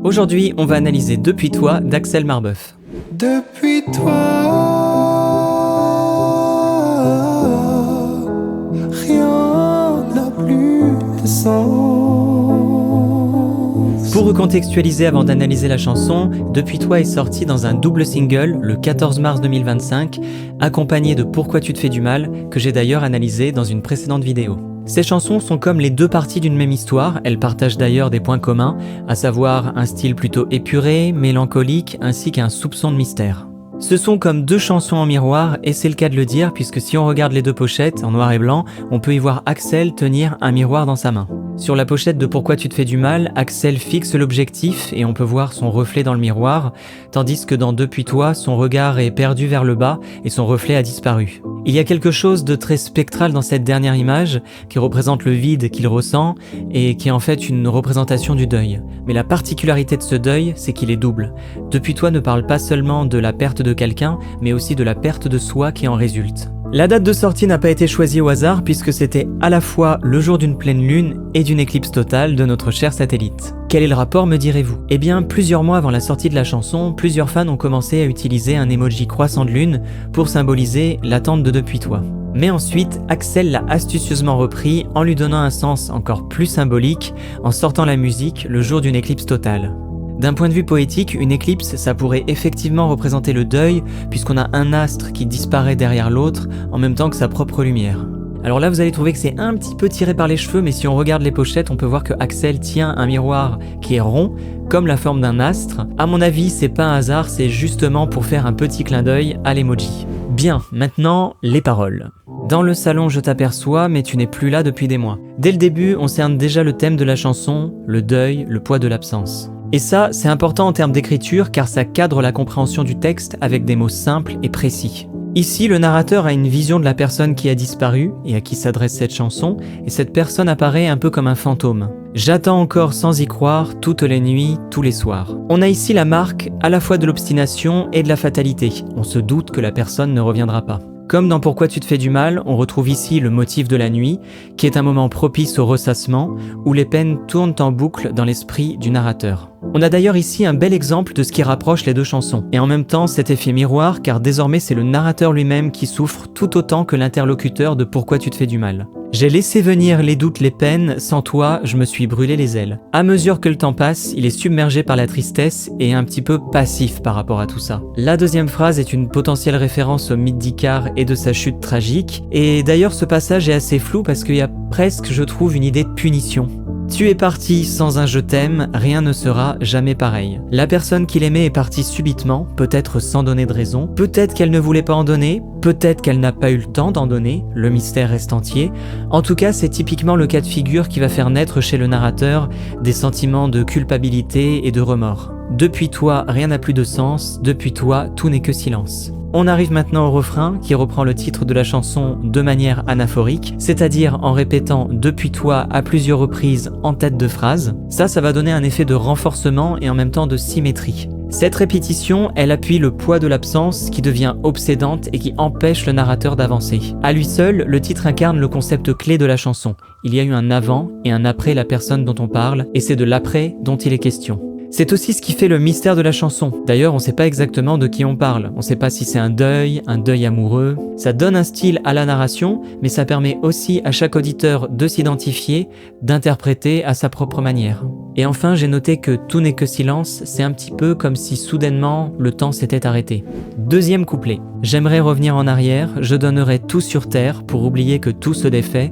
Aujourd'hui, on va analyser Depuis toi d'Axel Marbeuf. Depuis toi, rien n'a plus de sens. Pour recontextualiser avant d'analyser la chanson, Depuis toi est sorti dans un double single le 14 mars 2025, accompagné de Pourquoi tu te fais du mal, que j'ai d'ailleurs analysé dans une précédente vidéo. Ces chansons sont comme les deux parties d'une même histoire, elles partagent d'ailleurs des points communs, à savoir un style plutôt épuré, mélancolique, ainsi qu'un soupçon de mystère. Ce sont comme deux chansons en miroir, et c'est le cas de le dire, puisque si on regarde les deux pochettes en noir et blanc, on peut y voir Axel tenir un miroir dans sa main. Sur la pochette de Pourquoi tu te fais du mal, Axel fixe l'objectif et on peut voir son reflet dans le miroir, tandis que dans Depuis toi, son regard est perdu vers le bas et son reflet a disparu. Il y a quelque chose de très spectral dans cette dernière image, qui représente le vide qu'il ressent et qui est en fait une représentation du deuil. Mais la particularité de ce deuil, c'est qu'il est double. Depuis toi ne parle pas seulement de la perte de quelqu'un, mais aussi de la perte de soi qui en résulte. La date de sortie n'a pas été choisie au hasard puisque c'était à la fois le jour d'une pleine lune et d'une éclipse totale de notre cher satellite. Quel est le rapport, me direz-vous ? Eh bien, plusieurs mois avant la sortie de la chanson, plusieurs fans ont commencé à utiliser un emoji croissant de lune pour symboliser l'attente de Depuis toi. Mais ensuite, Axel l'a astucieusement repris en lui donnant un sens encore plus symbolique en sortant la musique le jour d'une éclipse totale. D'un point de vue poétique, une éclipse, ça pourrait effectivement représenter le deuil, puisqu'on a un astre qui disparaît derrière l'autre, en même temps que sa propre lumière. Alors là, vous allez trouver que c'est un petit peu tiré par les cheveux, mais si on regarde les pochettes, on peut voir que Axel tient un miroir qui est rond, comme la forme d'un astre. À mon avis, c'est pas un hasard, c'est justement pour faire un petit clin d'œil à l'emoji. Bien, maintenant, les paroles. Dans le salon, je t'aperçois, mais tu n'es plus là depuis des mois. Dès le début, on cerne déjà le thème de la chanson, le deuil, le poids de l'absence. Et ça, c'est important en termes d'écriture car ça cadre la compréhension du texte avec des mots simples et précis. Ici, le narrateur a une vision de la personne qui a disparu et à qui s'adresse cette chanson, et cette personne apparaît un peu comme un fantôme. J'attends encore sans y croire, toutes les nuits, tous les soirs. On a ici la marque à la fois de l'obstination et de la fatalité. On se doute que la personne ne reviendra pas. Comme dans Pourquoi tu te fais du mal, on retrouve ici le motif de la nuit, qui est un moment propice au ressassement, où les peines tournent en boucle dans l'esprit du narrateur. On a d'ailleurs ici un bel exemple de ce qui rapproche les deux chansons, et en même temps cet effet miroir, car désormais c'est le narrateur lui-même qui souffre tout autant que l'interlocuteur de Pourquoi tu te fais du mal. J'ai laissé venir les doutes, les peines, sans toi, je me suis brûlé les ailes. À mesure que le temps passe, il est submergé par la tristesse et un petit peu passif par rapport à tout ça. La deuxième phrase est une potentielle référence au mythe d'Icare et de sa chute tragique, et d'ailleurs ce passage est assez flou parce qu'il y a presque, je trouve, une idée de punition. Tu es parti sans un je t'aime, rien ne sera jamais pareil. La personne qu'il aimait est partie subitement, peut-être sans donner de raison, peut-être qu'elle ne voulait pas en donner, peut-être qu'elle n'a pas eu le temps d'en donner, le mystère reste entier. En tout cas, c'est typiquement le cas de figure qui va faire naître chez le narrateur des sentiments de culpabilité et de remords. Depuis toi, rien n'a plus de sens, depuis toi, tout n'est que silence. On arrive maintenant au refrain qui reprend le titre de la chanson de manière anaphorique, c'est-à-dire en répétant « depuis toi » à plusieurs reprises en tête de phrase. Ça va donner un effet de renforcement et en même temps de symétrie. Cette répétition, elle appuie le poids de l'absence qui devient obsédante et qui empêche le narrateur d'avancer. À lui seul, le titre incarne le concept clé de la chanson. Il y a eu un avant et un après la personne dont on parle, et c'est de l'après dont il est question. C'est aussi ce qui fait le mystère de la chanson. D'ailleurs, on ne sait pas exactement de qui on parle. On ne sait pas si c'est un deuil amoureux. Ça donne un style à la narration, mais ça permet aussi à chaque auditeur de s'identifier, d'interpréter à sa propre manière. Et enfin, j'ai noté que tout n'est que silence, c'est un petit peu comme si soudainement le temps s'était arrêté. Deuxième couplet. J'aimerais revenir en arrière, je donnerais tout sur terre pour oublier que tout se défait,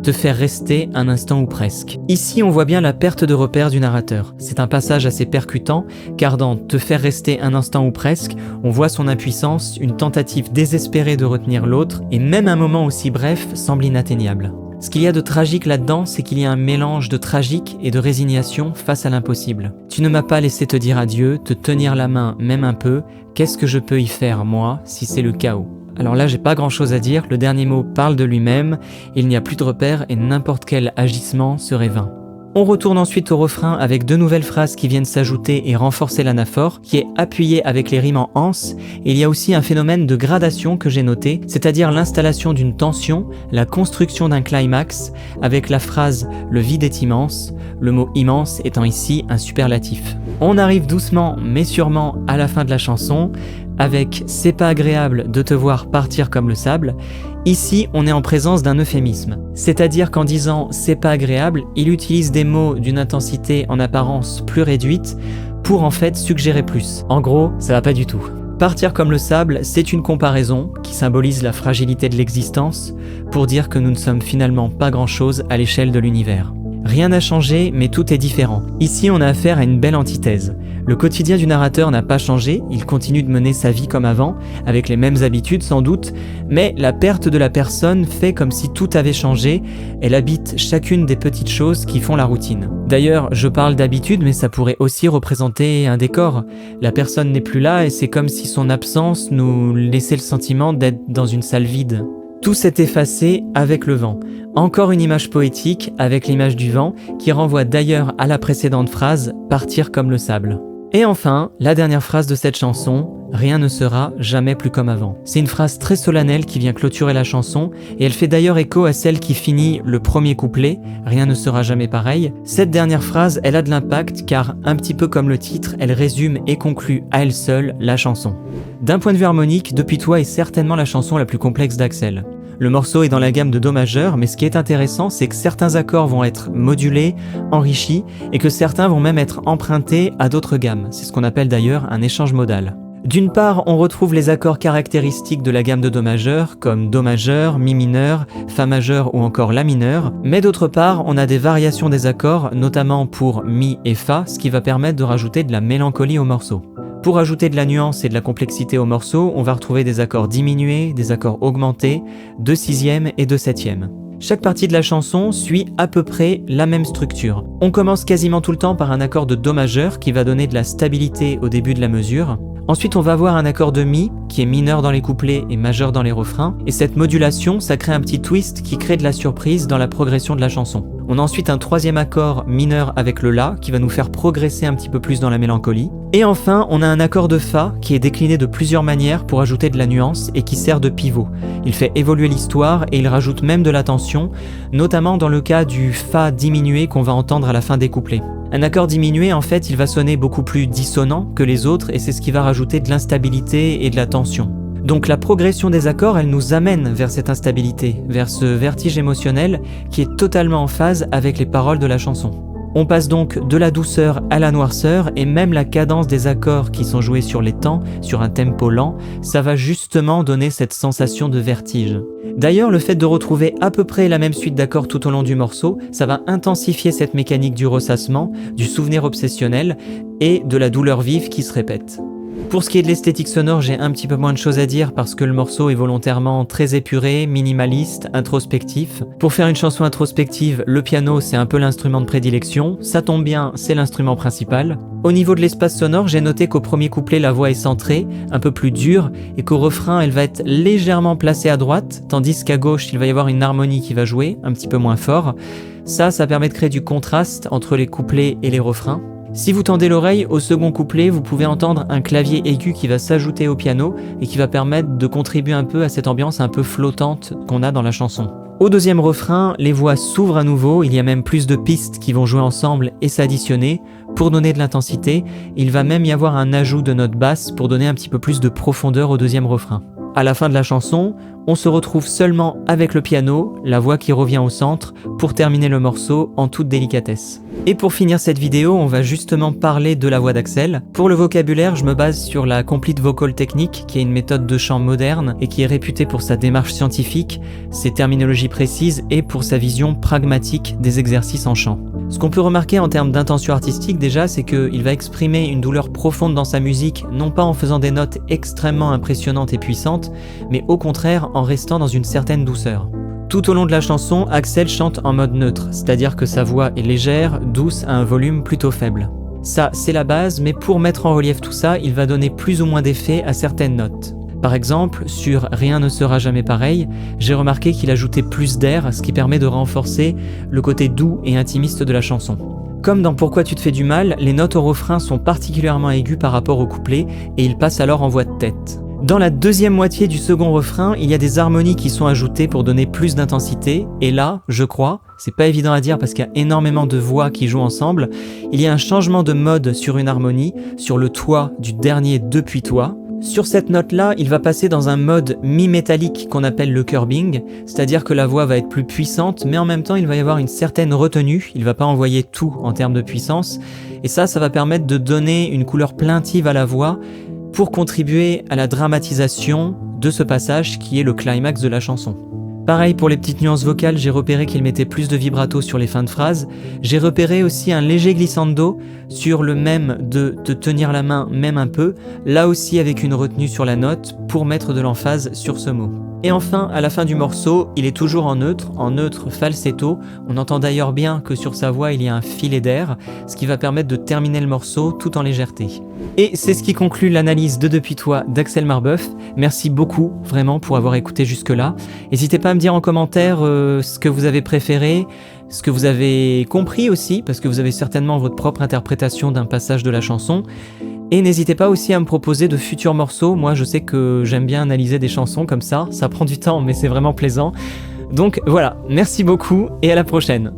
te faire rester un instant ou presque. Ici, on voit bien la perte de repère du narrateur. C'est un passage assez percutant, car dans te faire rester un instant ou presque, on voit son impuissance, une tentative désespérée de retenir l'autre, et même un moment aussi bref semble inatteignable. Ce qu'il y a de tragique là-dedans, c'est qu'il y a un mélange de tragique et de résignation face à l'impossible. Tu ne m'as pas laissé te dire adieu, te tenir la main même un peu, qu'est-ce que je peux y faire, moi, si c'est le chaos ? Alors là, j'ai pas grand chose à dire, le dernier mot parle de lui-même, il n'y a plus de repère et n'importe quel agissement serait vain. On retourne ensuite au refrain avec 2 nouvelles phrases qui viennent s'ajouter et renforcer l'anaphore, qui est appuyée avec les rimes en anse, et il y a aussi un phénomène de gradation que j'ai noté, c'est-à-dire l'installation d'une tension, la construction d'un climax, avec la phrase « le vide est immense », le mot « immense » étant ici un superlatif. On arrive doucement mais sûrement à la fin de la chanson, avec « c'est pas agréable de te voir partir comme le sable ». Ici, on est en présence d'un euphémisme. C'est-à-dire qu'en disant « c'est pas agréable », il utilise des mots d'une intensité en apparence plus réduite pour en fait suggérer plus. En gros, ça va pas du tout. Partir comme le sable, c'est une comparaison qui symbolise la fragilité de l'existence pour dire que nous ne sommes finalement pas grand-chose à l'échelle de l'univers. Rien n'a changé, mais tout est différent. Ici, on a affaire à une belle antithèse. Le quotidien du narrateur n'a pas changé, il continue de mener sa vie comme avant, avec les mêmes habitudes sans doute, mais la perte de la personne fait comme si tout avait changé, elle habite chacune des petites choses qui font la routine. D'ailleurs, je parle d'habitude, mais ça pourrait aussi représenter un décor. La personne n'est plus là et c'est comme si son absence nous laissait le sentiment d'être dans une salle vide. Tout s'est effacé avec le vent. Encore une image poétique avec l'image du vent qui renvoie d'ailleurs à la précédente phrase « partir comme le sable ». Et enfin, la dernière phrase de cette chanson, « rien ne sera jamais plus comme avant ». C'est une phrase très solennelle qui vient clôturer la chanson et elle fait d'ailleurs écho à celle qui finit le premier couplet, « rien ne sera jamais pareil ». Cette dernière phrase, elle a de l'impact car, un petit peu comme le titre, elle résume et conclut à elle seule la chanson. D'un point de vue harmonique, Depuis toi est certainement la chanson la plus complexe d'Axel. Le morceau est dans la gamme de Do majeur, mais ce qui est intéressant, c'est que certains accords vont être modulés, enrichis, et que certains vont même être empruntés à d'autres gammes. C'est ce qu'on appelle d'ailleurs un échange modal. D'une part, on retrouve les accords caractéristiques de la gamme de Do majeur, comme Do majeur, Mi mineur, Fa majeur ou encore La mineur, mais d'autre part, on a des variations des accords, notamment pour Mi et Fa, ce qui va permettre de rajouter de la mélancolie au morceau. Pour ajouter de la nuance et de la complexité au morceau, on va retrouver des accords diminués, des accords augmentés, 2 sixièmes et 2 septièmes. Chaque partie de la chanson suit à peu près la même structure. On commence quasiment tout le temps par un accord de Do majeur qui va donner de la stabilité au début de la mesure. Ensuite, on va avoir un accord de Mi qui est mineur dans les couplets et majeur dans les refrains. Et cette modulation, ça crée un petit twist qui crée de la surprise dans la progression de la chanson. On a ensuite un troisième accord mineur avec le La qui va nous faire progresser un petit peu plus dans la mélancolie. Et enfin, on a un accord de Fa qui est décliné de plusieurs manières pour ajouter de la nuance et qui sert de pivot. Il fait évoluer l'histoire et il rajoute même de la tension, notamment dans le cas du Fa diminué qu'on va entendre à la fin des couplets. Un accord diminué, en fait, il va sonner beaucoup plus dissonant que les autres et c'est ce qui va rajouter de l'instabilité et de la tension. Donc la progression des accords, elle nous amène vers cette instabilité, vers ce vertige émotionnel qui est totalement en phase avec les paroles de la chanson. On passe donc de la douceur à la noirceur et même la cadence des accords qui sont joués sur les temps, sur un tempo lent, ça va justement donner cette sensation de vertige. D'ailleurs, le fait de retrouver à peu près la même suite d'accords tout au long du morceau, ça va intensifier cette mécanique du ressassement, du souvenir obsessionnel et de la douleur vive qui se répète. Pour ce qui est de l'esthétique sonore, j'ai un petit peu moins de choses à dire parce que le morceau est volontairement très épuré, minimaliste, introspectif. Pour faire une chanson introspective, le piano c'est un peu l'instrument de prédilection, ça tombe bien, c'est l'instrument principal. Au niveau de l'espace sonore, j'ai noté qu'au premier couplet la voix est centrée, un peu plus dure, et qu'au refrain elle va être légèrement placée à droite, tandis qu'à gauche il va y avoir une harmonie qui va jouer, un petit peu moins fort. Ça permet de créer du contraste entre les couplets et les refrains. Si vous tendez l'oreille, au second couplet, vous pouvez entendre un clavier aigu qui va s'ajouter au piano et qui va permettre de contribuer un peu à cette ambiance un peu flottante qu'on a dans la chanson. Au deuxième refrain, les voix s'ouvrent à nouveau, il y a même plus de pistes qui vont jouer ensemble et s'additionner pour donner de l'intensité. Il va même y avoir un ajout de notes basses pour donner un petit peu plus de profondeur au deuxième refrain. À la fin de la chanson, on se retrouve seulement avec le piano, la voix qui revient au centre, pour terminer le morceau en toute délicatesse. Et pour finir cette vidéo, on va justement parler de la voix d'Axel. Pour le vocabulaire, je me base sur la Complete Vocal Technique, qui est une méthode de chant moderne et qui est réputée pour sa démarche scientifique, ses terminologies précises et pour sa vision pragmatique des exercices en chant. Ce qu'on peut remarquer en termes d'intention artistique déjà, c'est qu'il va exprimer une douleur profonde dans sa musique, non pas en faisant des notes extrêmement impressionnantes et puissantes, mais au contraire en restant dans une certaine douceur. Tout au long de la chanson, Axel chante en mode neutre, c'est-à-dire que sa voix est légère, douce, à un volume plutôt faible. Ça, c'est la base, mais pour mettre en relief tout ça, il va donner plus ou moins d'effet à certaines notes. Par exemple, sur Rien ne sera jamais pareil, j'ai remarqué qu'il ajoutait plus d'air, ce qui permet de renforcer le côté doux et intimiste de la chanson. Comme dans Pourquoi tu te fais du mal, les notes au refrain sont particulièrement aiguës par rapport au couplet et il passe alors en voix de tête. Dans la deuxième moitié du second refrain, il y a des harmonies qui sont ajoutées pour donner plus d'intensité, et là, je crois, c'est pas évident à dire parce qu'il y a énormément de voix qui jouent ensemble, il y a un changement de mode sur une harmonie, sur le toi du dernier Depuis toi. Sur cette note-là, il va passer dans un mode mi-métallique qu'on appelle le curbing, c'est-à-dire que la voix va être plus puissante, mais en même temps il va y avoir une certaine retenue, il va pas envoyer tout en termes de puissance, et ça va permettre de donner une couleur plaintive à la voix, pour contribuer à la dramatisation de ce passage qui est le climax de la chanson. Pareil pour les petites nuances vocales, j'ai repéré qu'il mettait plus de vibrato sur les fins de phrases. J'ai repéré aussi un léger glissando sur le même de te tenir la main même un peu, là aussi avec une retenue sur la note pour mettre de l'emphase sur ce mot. Et enfin, à la fin du morceau, il est toujours en neutre falsetto. On entend d'ailleurs bien que sur sa voix, il y a un filet d'air, ce qui va permettre de terminer le morceau tout en légèreté. Et c'est ce qui conclut l'analyse de Depuis toi d'Axel Marbeuf. Merci beaucoup, vraiment, pour avoir écouté jusque-là. N'hésitez pas à me dire en commentaire ce que vous avez préféré, ce que vous avez compris aussi, parce que vous avez certainement votre propre interprétation d'un passage de la chanson. Et n'hésitez pas aussi à me proposer de futurs morceaux. Moi, je sais que j'aime bien analyser des chansons comme ça. Ça prend du temps, mais c'est vraiment plaisant. Donc voilà, merci beaucoup et à la prochaine.